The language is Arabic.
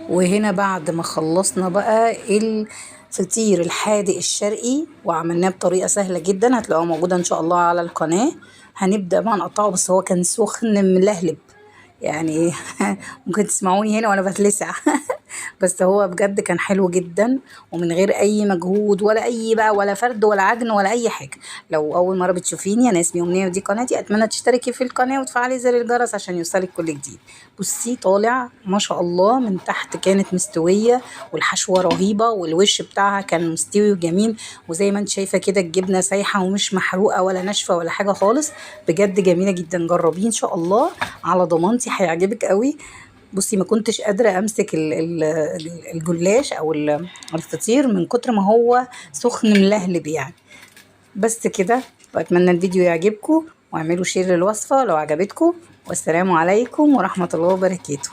وهنا بعد ما خلصنا بقى الفطير الحادق الشرقي وعملناه بطريقة سهلة جدا، هتلاقوها موجودة ان شاء الله على القناة. هنبدأ بقى نقطعه، بس هو كان سخن ملهلب يعني ممكن تسمعوني هنا وانا بتلسع بس هو بجد كان حلو جدا، ومن غير اي مجهود ولا اي بقى ولا فرد ولا عجن ولا اي حاجه. لو اول مره بتشوفيني، انا اسمي امنيه ودي قناتي، اتمنى تشتركي في القناه وتفعلي زر الجرس عشان يوصلك كل جديد. بصي طالع ما شاء الله، من تحت كانت مستويه والحشوه رهيبه والوش بتاعها كان مستوي وجميل، وزي ما انت شايفه كده الجبنه سايحه ومش محروقه ولا ناشفه ولا حاجه خالص. بجد جميله جدا، جربيه ان شاء الله على ضمانتي هيعجبك قوي. بصي ما كنتش قادرة امسك الجلاش او الفطير من كتر ما هو سخن ملهلب يعني. بس كده، واتمنى الفيديو يعجبكم، واعملوا شير للوصفة لو عجبتكم، والسلام عليكم ورحمة الله وبركاته.